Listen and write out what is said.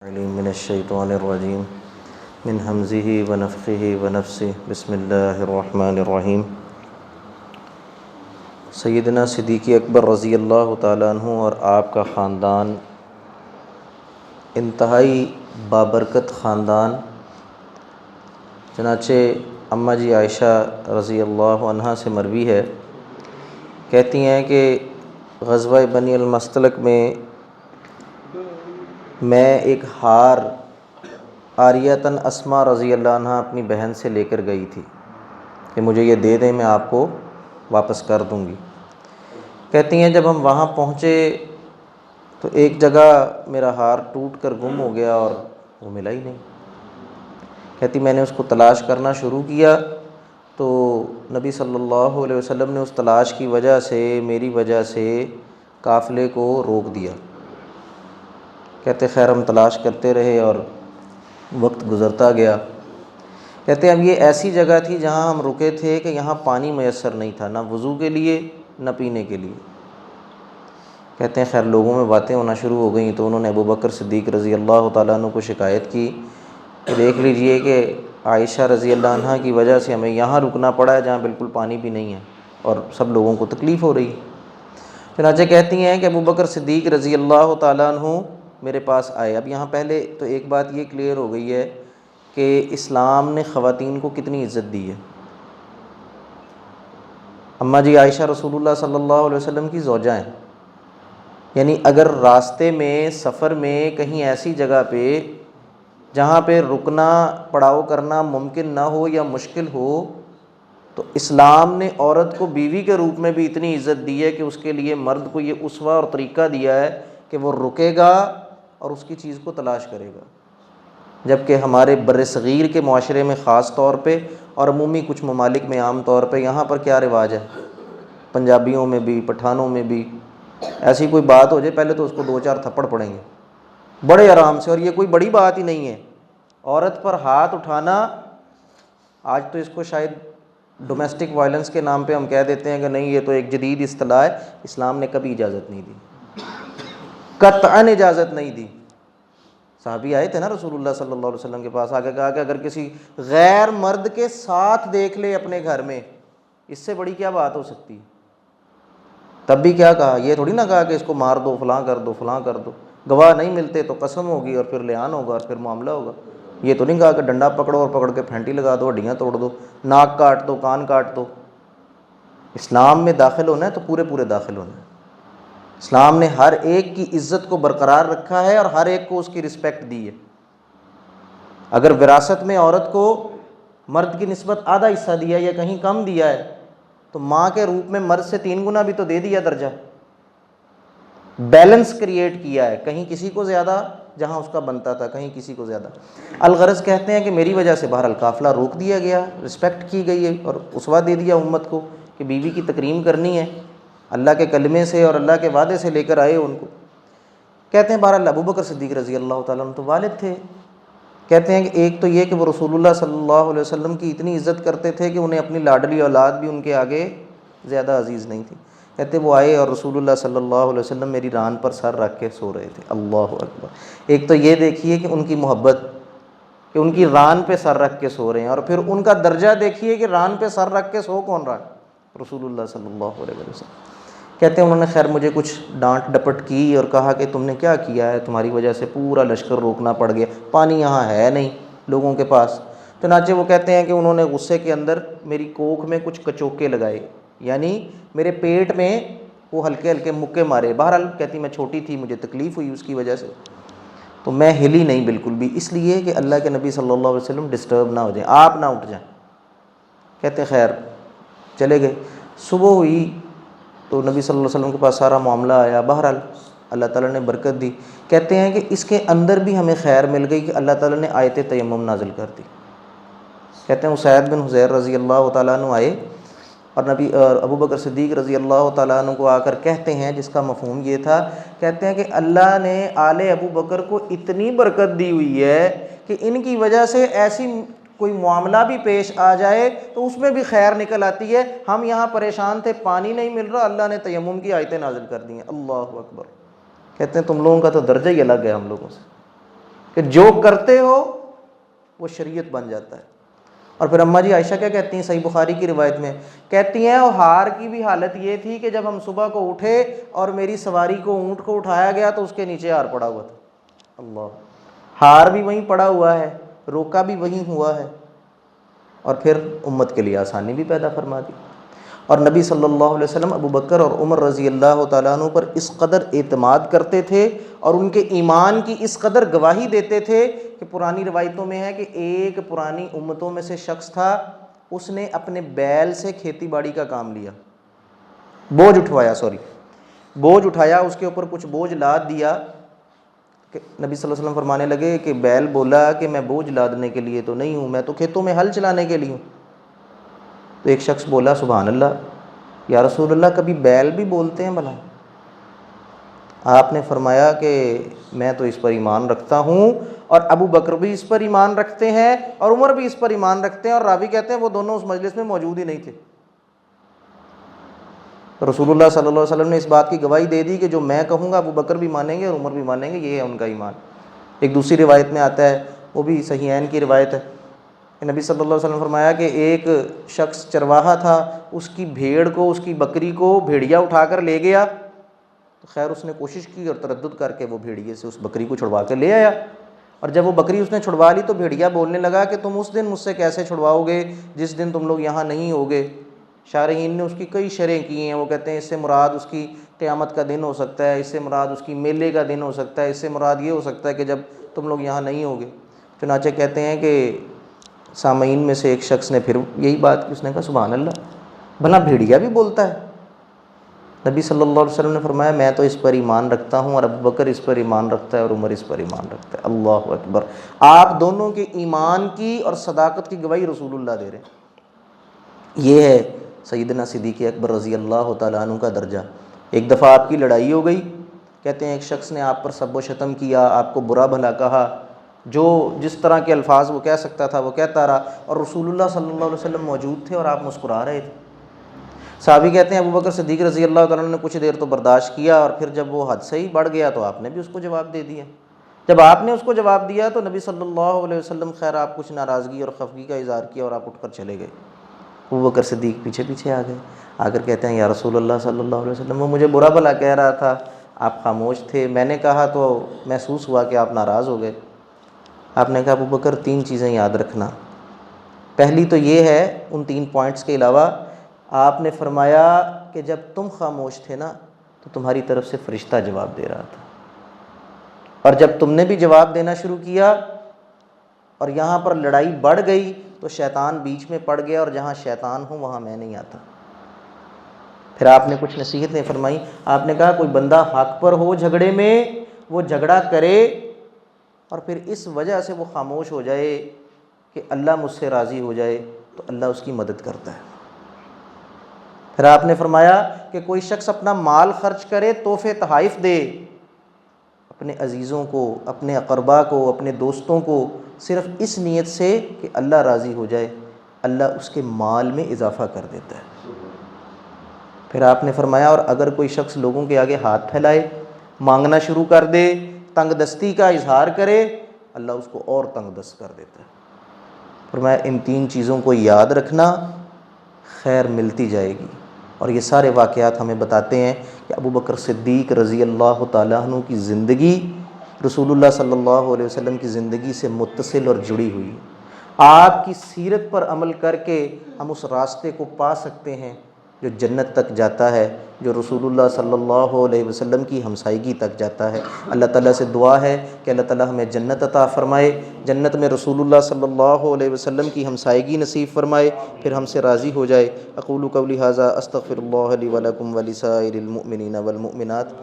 علیم من الشیطان الرجیم من حمزه ونفخه ونفثه بسم اللہ الرحمن الرحیم۔ سیدنا صدیق اکبر رضی اللہ تعالیٰ عنہ اور آپ کا خاندان انتہائی بابرکت خاندان، چنانچہ اماں جی عائشہ رضی اللہ عنہا سے مروی ہے، کہتی ہیں کہ غزوہ بنی المصطلق میں ایک ہار عاریۃً اسماء رضی اللہ عنہ اپنی بہن سے لے کر گئی تھی کہ مجھے یہ دے دیں، میں آپ کو واپس کر دوں گی۔ کہتی ہیں جب ہم وہاں پہنچے تو ایک جگہ میرا ہار ٹوٹ کر گم ہو گیا اور وہ ملا ہی نہیں۔ کہتی میں نے اس کو تلاش کرنا شروع کیا تو نبی صلی اللہ علیہ وسلم نے اس تلاش کی وجہ سے میری وجہ سے قافلے کو روک دیا۔ کہتے خیر ہم تلاش کرتے رہے اور وقت گزرتا گیا۔ کہتے اب یہ ایسی جگہ تھی جہاں ہم رکے تھے کہ یہاں پانی میسر نہیں تھا، نہ وضو کے لیے نہ پینے کے لیے۔ کہتے ہیں خیر لوگوں میں باتیں ہونا شروع ہو گئیں تو انہوں نے ابوبکر صدیق رضی اللہ تعالیٰ عنہ کو شکایت کی کہ دیکھ لیجئے کہ عائشہ رضی اللہ عنہ کی وجہ سے ہمیں یہاں رکنا پڑا ہے جہاں بالکل پانی بھی نہیں ہے اور سب لوگوں کو تکلیف ہو رہی ہے۔ چنانچہ کہتی ہیں کہ ابوبکر صدیق رضی اللہ تعالیٰ عنہ میرے پاس آئے۔ اب یہاں پہلے تو ایک بات یہ کلیئر ہو گئی ہے کہ اسلام نے خواتین کو کتنی عزت دی ہے۔ اماں جی عائشہ رسول اللہ صلی اللہ علیہ وسلم کی زوجہ ہیں، یعنی اگر راستے میں سفر میں کہیں ایسی جگہ پہ جہاں پہ رکنا پڑاؤ کرنا ممکن نہ ہو یا مشکل ہو تو اسلام نے عورت کو بیوی کے روپ میں بھی اتنی عزت دی ہے کہ اس کے لیے مرد کو یہ اسوہ اور طریقہ دیا ہے کہ وہ رکے گا اور اس کی چیز کو تلاش کرے گا۔ جبکہ ہمارے بر صغیر کے معاشرے میں خاص طور پہ اور عمومی کچھ ممالک میں عام طور پہ یہاں پر کیا رواج ہے، پنجابیوں میں بھی پٹھانوں میں بھی ایسی کوئی بات ہو جائے پہلے تو اس کو 2-4 تھپڑ پڑیں گے بڑے آرام سے، اور یہ کوئی بڑی بات ہی نہیں ہے۔ عورت پر ہاتھ اٹھانا آج تو اس کو شاید ڈومیسٹک وائلنس کے نام پہ ہم کہہ دیتے ہیں کہ نہیں یہ تو ایک جدید اصطلاح ہے، اسلام نے کبھی اجازت نہیں دی، قطعاً اجازت نہیں دی۔ صحابی آئے تھے نا رسول اللہ صلی اللہ علیہ وسلم کے پاس، آگے کہا کہ اگر کسی غیر مرد کے ساتھ دیکھ لے اپنے گھر میں، اس سے بڑی کیا بات ہو سکتی ہے؟ تب بھی کیا کہا، یہ تھوڑی نہ کہا کہ اس کو مار دو فلاں کر دو فلاں کر دو، گواہ نہیں ملتے تو قسم ہوگی اور پھر لعان ہوگا اور پھر معاملہ ہوگا۔ یہ تو نہیں کہا کہ ڈنڈا پکڑو اور پکڑ کے پھینٹی لگا دو، ہڈیاں توڑ دو، ناک کاٹ دو، کان کاٹ دو۔ اسلام میں داخل ہونا ہے تو پورے پورے داخل ہونا ہے۔ اسلام نے ہر ایک کی عزت کو برقرار رکھا ہے اور ہر ایک کو اس کی رسپیکٹ دی ہے۔ اگر وراثت میں عورت کو مرد کی نسبت آدھا حصہ دیا یا کہیں کم دیا ہے تو ماں کے روپ میں مرد سے 3 گنا بھی تو دے دیا درجہ، بیلنس کریٹ کیا ہے، کہیں کسی کو زیادہ جہاں اس کا بنتا تھا، کہیں کسی کو زیادہ۔ الغرض کہتے ہیں کہ میری وجہ سے بہرحال قافلہ روک دیا گیا، رسپیکٹ کی گئی ہے اور اسوہ دے دیا امت کو کہ بیوی کی تکریم کرنی ہے، اللہ کے کلمے سے اور اللہ کے وعدے سے لے کر آئے ان کو۔ کہتے ہیں بہرحال ابوبکر صدیق رضی اللہ تعالیٰ عنہ تو والد تھے۔ کہتے ہیں کہ ایک تو یہ کہ وہ رسول اللہ صلی اللہ علیہ وسلم کی اتنی عزت کرتے تھے کہ انہیں اپنی لاڈلی اولاد بھی ان کے آگے زیادہ عزیز نہیں تھی۔ کہتے وہ آئے اور رسول اللہ صلی اللہ علیہ وسلم میری ران پر سر رکھ کے سو رہے تھے۔ اللہ اکبر! ایک تو یہ دیکھیے کہ ان کی محبت کہ ان کی ران پہ سر رکھ کے سو رہے ہیں، اور پھر ان کا درجہ دیکھیے کہ ران پہ سر رکھ کے سو کون رہا ہے؟ رسول اللہ صلی اللہ علیہ وسلم۔ کہتے ہیں انہوں نے خیر مجھے کچھ ڈانٹ ڈپٹ کی اور کہا کہ تم نے کیا کیا ہے، تمہاری وجہ سے پورا لشکر روکنا پڑ گیا، پانی یہاں ہے نہیں لوگوں کے پاس۔ چنانچہ وہ کہتے ہیں کہ انہوں نے غصے کے اندر میری کوکھ میں کچھ کچوکے لگائے، یعنی میرے پیٹ میں وہ ہلکے ہلکے مکے مارے۔ بہرحال کہتی میں چھوٹی تھی، مجھے تکلیف ہوئی اس کی وجہ سے، تو میں ہلی نہیں بالکل بھی، اس لیے کہ اللہ کے نبی صلی اللہ علیہ وسلم ڈسٹرب نہ ہو جائیں، آپ نہ اٹھ جائیں۔ کہتے خیر چلے گئے۔ صبح ہوئی تو نبی صلی اللہ علیہ وسلم کے پاس سارا معاملہ آیا، بہرحال اللہ تعالیٰ نے برکت دی۔ کہتے ہیں کہ اس کے اندر بھی ہمیں خیر مل گئی کہ اللہ تعالیٰ نے آیت تیمم نازل کر دی۔ کہتے ہیں اسید بن حضیر رضی اللہ تعالیٰ عنہ آئے اور ابوبکر صدیق رضی اللہ تعالیٰ عنہ کو آ کر کہتے ہیں، جس کا مفہوم یہ تھا، کہتے ہیں کہ اللہ نے آل ابو بکر کو اتنی برکت دی ہوئی ہے کہ ان کی وجہ سے ایسی کوئی معاملہ بھی پیش آ جائے تو اس میں بھی خیر نکل آتی ہے۔ ہم یہاں پریشان تھے، پانی نہیں مل رہا، اللہ نے تیمم کی آیتیں نازل کر دی ہیں۔ اللہ اکبر! کہتے ہیں تم لوگوں کا تو درجہ ہی الگ ہے ہم لوگوں سے۔ کہ جو کرتے ہو وہ شریعت بن جاتا ہے۔ اور پھر اماں جی عائشہ کیا کہتی ہیں صحیح بخاری کی روایت میں، کہتی ہیں اور ہار کی بھی حالت یہ تھی کہ جب ہم صبح کو اٹھے اور میری سواری کو اونٹ کو اٹھایا گیا تو اس کے نیچے ہار پڑا ہوا تھا۔ اللہ، ہار بھی وہیں پڑا ہوا ہے، روکا بھی وہیں ہوا ہے، اور پھر امت کے لیے آسانی بھی پیدا فرما دی۔ اور نبی صلی اللہ علیہ وسلم ابو بکر اور عمر رضی اللہ تعالیٰ عنہ پر اس قدر اعتماد کرتے تھے اور ان کے ایمان کی اس قدر گواہی دیتے تھے کہ پرانی روایتوں میں ہے کہ ایک پرانی امتوں میں سے شخص تھا، اس نے اپنے بیل سے کھیتی باڑی کا کام لیا، بوجھ اٹھایا، اس کے اوپر کچھ بوجھ لاد دیا کہ نبی صلی اللہ علیہ وسلم فرمانے لگے کہ بیل بولا کہ میں بوجھ لادنے کے لیے تو نہیں ہوں، میں تو کھیتوں میں ہل چلانے کے لیے ہوں۔ تو ایک شخص بولا سبحان اللہ یا رسول اللہ، کبھی بیل بھی بولتے ہیں بھلا؟ آپ نے فرمایا کہ میں تو اس پر ایمان رکھتا ہوں، اور ابو بکر بھی اس پر ایمان رکھتے ہیں، اور عمر بھی اس پر ایمان رکھتے ہیں، اور راوی کہتے ہیں وہ دونوں اس مجلس میں موجود ہی نہیں تھے۔ رسول اللہ صلی اللہ علیہ وسلم نے اس بات کی گواہی دے دی کہ جو میں کہوں گا ابو بکر بھی مانیں گے اور عمر بھی مانیں گے، یہ ہے ان کا ایمان۔ ایک دوسری روایت میں آتا ہے، وہ بھی صحیحین کی روایت ہے، کہ نبی صلی اللہ علیہ وسلم نے فرمایا کہ ایک شخص چرواہا تھا، اس کی بھیڑ کو، اس کی بکری کو بھیڑیا اٹھا کر لے گیا، تو خیر اس نے کوشش کی اور تردد کر کے وہ بھیڑیے سے اس بکری کو چھڑوا کے لے آیا، اور جب وہ بکری اس نے چھڑوا لی تو بھیڑیا بولنے لگا کہ تم اس دن مجھ سے کیسے چھڑواؤ گے جس دن تم لوگ یہاں نہیں ہوگے۔ شارحین نے اس کی کئی شرح کی ہیں، وہ کہتے ہیں اس سے مراد اس کی قیامت کا دن ہو سکتا ہے، اس سے مراد اس کی میلے کا دن ہو سکتا ہے، اس سے مراد یہ ہو سکتا ہے کہ جب تم لوگ یہاں نہیں ہوگے۔ چنانچہ کہتے ہیں کہ سامعین میں سے ایک شخص نے پھر یہی بات کی، اس نے کہا سبحان اللہ، بھلا بھیڑیا بھی بولتا ہے؟ نبی صلی اللہ علیہ وسلم نے فرمایا میں تو اس پر ایمان رکھتا ہوں، اور ابو بکر اس پر ایمان رکھتا ہے، اور عمر اس پر ایمان رکھتا ہے۔ اللہ اکبر، آپ دونوں کے ایمان کی اور صداقت کی گواہی رسول اللہ دے رہے ہیں۔ یہ ہے سیدنا صدیق اکبر رضی اللہ تعالیٰ عنہ کا درجہ۔ ایک دفعہ آپ کی لڑائی ہو گئی، کہتے ہیں ایک شخص نے آپ پر سب و شتم کیا، آپ کو برا بھلا کہا، جو جس طرح کے الفاظ وہ کہہ سکتا تھا وہ کہتا رہا، اور رسول اللہ صلی اللہ علیہ وسلم موجود تھے اور آپ مسکرا رہے تھے۔ صحابی کہتے ہیں ابو بکر صدیق رضی اللہ تعالیٰ عنہ نے کچھ دیر تو برداشت کیا، اور پھر جب وہ حد سے ہی بڑھ گیا تو آپ نے بھی اس کو جواب دے دیا۔ جب آپ نے اس کو جواب دیا تو نبی صلی اللہ علیہ وسلم خیر آپ کچھ ناراضگی اور خفگی کا اظہار کیا اور آپ اٹھ کر چلے گئے۔ ابو بکر صدیق پیچھے پیچھے آ گئے، آ کر کہتے ہیں یا رسول اللہ صلی اللہ علیہ وسلم، وہ مجھے برا بھلا کہہ رہا تھا، آپ خاموش تھے، میں نے کہا تو محسوس ہوا کہ آپ ناراض ہو گئے۔ آپ نے کہا ابو بکر 3 چیزیں یاد رکھنا، پہلی تو یہ ہے ان 3 پوائنٹس کے علاوہ، آپ نے فرمایا کہ جب تم خاموش تھے نا تو تمہاری طرف سے فرشتہ جواب دے رہا تھا، اور جب تم نے بھی جواب دینا شروع کیا اور یہاں پر لڑائی بڑھ گئی تو شیطان بیچ میں پڑ گیا، اور جہاں شیطان ہو وہاں میں نہیں آتا۔ پھر آپ نے کچھ نصیحتیں فرمائی، آپ نے کہا کوئی بندہ حق پر ہو جھگڑے میں وہ جھگڑا کرے اور پھر اس وجہ سے وہ خاموش ہو جائے کہ اللہ مجھ سے راضی ہو جائے تو اللہ اس کی مدد کرتا ہے۔ پھر آپ نے فرمایا کہ کوئی شخص اپنا مال خرچ کرے، تحفے تحائف دے اپنے عزیزوں کو، اپنے اقربا کو، اپنے دوستوں کو، صرف اس نیت سے کہ اللہ راضی ہو جائے، اللہ اس کے مال میں اضافہ کر دیتا ہے۔ پھر آپ نے فرمایا اور اگر کوئی شخص لوگوں کے آگے ہاتھ پھیلائے، مانگنا شروع کر دے، تنگ دستی کا اظہار کرے، اللہ اس کو اور تنگ دست کر دیتا ہے۔ فرمایا ان 3 چیزوں کو یاد رکھنا، خیر ملتی جائے گی۔ اور یہ سارے واقعات ہمیں بتاتے ہیں کہ ابو بکر صدیق رضی اللہ تعالیٰ عنہ کی زندگی رسول اللہ صلی اللہ علیہ وسلم کی زندگی سے متصل اور جڑی ہوئی۔ آپ کی سیرت پر عمل کر کے ہم اس راستے کو پا سکتے ہیں جو جنت تک جاتا ہے، جو رسول اللہ صلی اللہ علیہ وسلم کی ہمسائیگی تک جاتا ہے۔ اللہ تعالیٰ سے دعا ہے کہ اللہ تعالیٰ ہمیں جنت عطا فرمائے، جنت میں رسول اللہ صلی اللہ علیہ وسلم کی ہمسائیگی نصیب فرمائے، پھر ہم سے راضی ہو جائے۔ اقول قولی ھذا استغفر اللہ لی ولکم ولسائر المؤمنین والمؤمنات۔